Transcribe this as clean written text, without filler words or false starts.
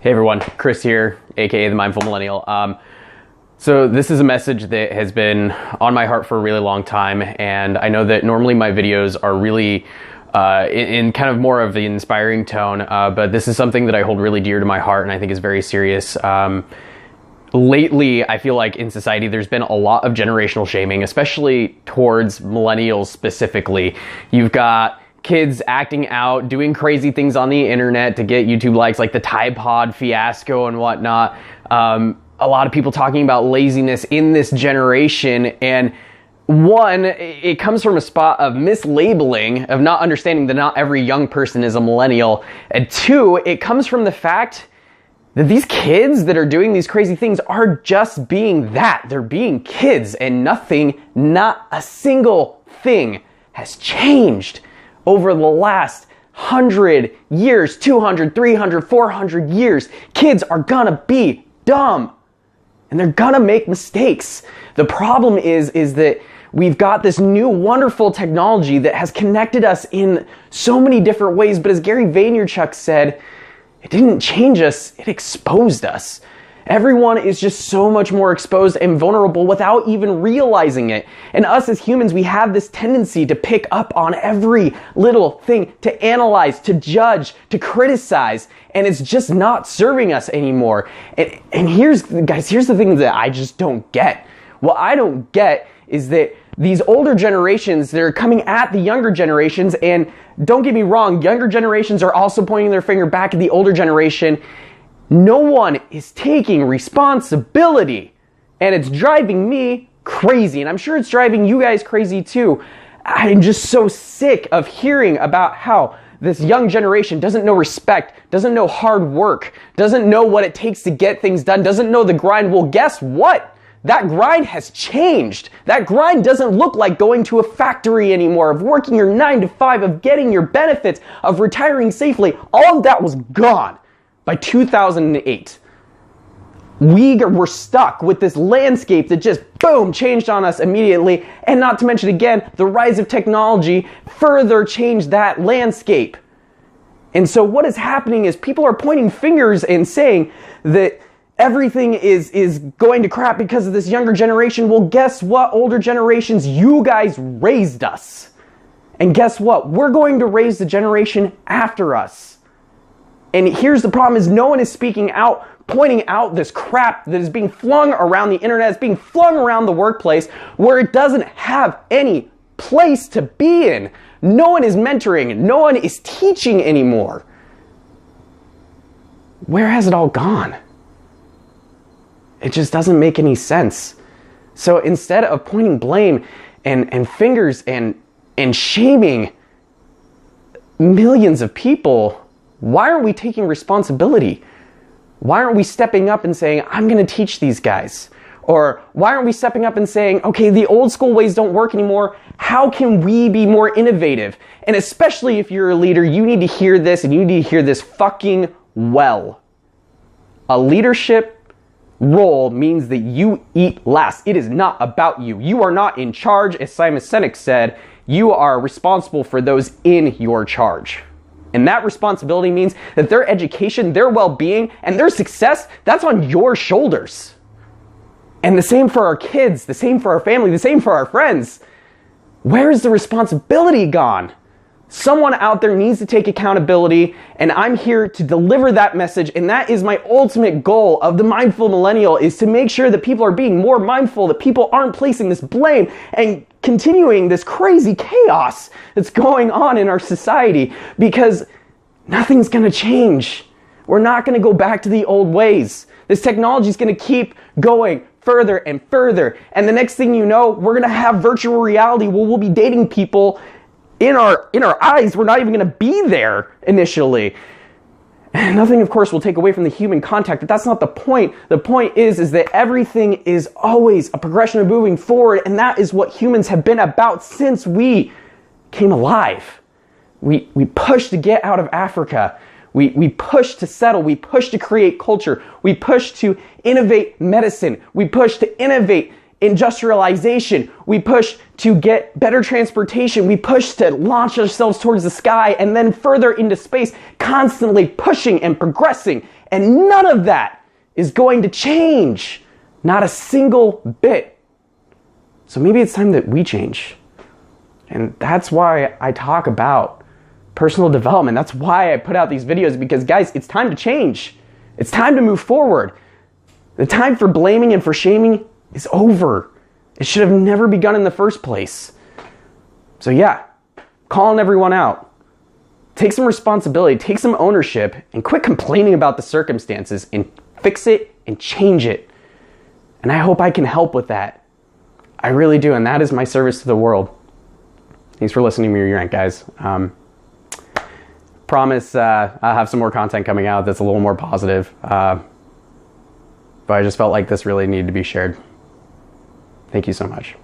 Hey everyone, Chris here, aka the Mindful Millennial. So this is a message that has been on my heart for a really long time, and I know that normally my videos are really in kind of more of the inspiring tone, but this is something that I hold really dear to my heart and I think is very serious. Lately, I feel like in society there's been a lot of generational shaming, especially towards millennials specifically. You've got kids acting out, doing crazy things on the internet to get YouTube likes, like the Tide Pod fiasco and whatnot. A lot of people talking about laziness in this generation, and one, it comes from a spot of mislabeling, of not understanding that not every young person is a millennial, and two, it comes from the fact that these kids that are doing these crazy things are just being that. They're being kids, and nothing, not a single thing has changed over the last 100 years, 200, 300, 400 years. Kids are gonna be dumb, and they're gonna make mistakes. The problem is that we've got this new wonderful technology that has connected us in so many different ways, but as Gary Vaynerchuk said, it didn't change us, it exposed us. Everyone is just so much more exposed and vulnerable without even realizing it. And us as humans, we have this tendency to pick up on every little thing, to analyze, to judge, to criticize, and it's just not serving us anymore. And here's the thing that I just don't get. What I don't get is that these older generations, they're coming at the younger generations, and don't get me wrong, younger generations are also pointing their finger back at the older generation. No one is taking responsibility, and it's driving me crazy, and I'm sure it's driving you guys crazy too. I'm just so sick of hearing about how this young generation doesn't know respect, doesn't know hard work, doesn't know what it takes to get things done, doesn't know the grind. Well, guess what? That grind has changed. That grind doesn't look like going to a factory anymore, of working your 9 to 5, of getting your benefits, of retiring safely. All of that was gone by 2008. We were stuck with this landscape that just, boom, changed on us immediately. And not to mention, again, the rise of technology further changed that landscape. And so what is happening is people are pointing fingers and saying that everything is going to crap because of this younger generation. Well, guess what, older generations? You guys raised us. And guess what? We're going to raise the generation after us. And here's the problem is no one is speaking out, pointing out this crap that is being flung around the internet, it's being flung around the workplace where it doesn't have any place to be in. No one is mentoring, no one is teaching anymore. Where has it all gone? It just doesn't make any sense. So instead of pointing blame and fingers and shaming millions of people, why aren't we taking responsibility? Why aren't we stepping up and saying, I'm going to teach these guys? Or why aren't we stepping up and saying, okay, the old school ways don't work anymore. How can we be more innovative? And especially if you're a leader, you need to hear this, and you need to hear this fucking well. A leadership role means that you eat last. It is not about you. You are not in charge. As Simon Sinek said, you are responsible for those in your charge. And that responsibility means that their education, their well-being, and their success, that's on your shoulders. And the same for our kids, the same for our family, the same for our friends. Where is the responsibility gone? Someone out there needs to take accountability, and I'm here to deliver that message, and that is my ultimate goal of the Mindful Millennial, is to make sure that people are being more mindful, that people aren't placing this blame and continuing this crazy chaos that's going on in our society, because nothing's gonna change. We're not gonna go back to the old ways. This technology is gonna keep going further and further, and the next thing you know, we're gonna have virtual reality where we'll be dating people in our eyes. We're not even going to be there initially. And nothing, of course, will take away from the human contact, but that's not the point. The point is that everything is always a progression of moving forward, and that is what humans have been about since we came alive. We pushed to get out of Africa. We pushed to settle. We pushed to create culture. We pushed to innovate medicine. We pushed to innovate industrialization. We push to get better transportation. We push to launch ourselves towards the sky and then further into space, constantly pushing and progressing. And none of that is going to change. Not a single bit. So maybe it's time that we change. And that's why I talk about personal development. That's why I put out these videos, because guys, it's time to change. It's time to move forward. The time for blaming and for shaming is over. It should have never begun in the first place. So yeah, calling everyone out. Take some responsibility, take some ownership, and quit complaining about the circumstances and fix it and change it. And I hope I can help with that. I really do, and that is my service to the world. Thanks for listening to me rant, guys. Promise I'll have some more content coming out that's a little more positive. But I just felt like this really needed to be shared. Thank you so much.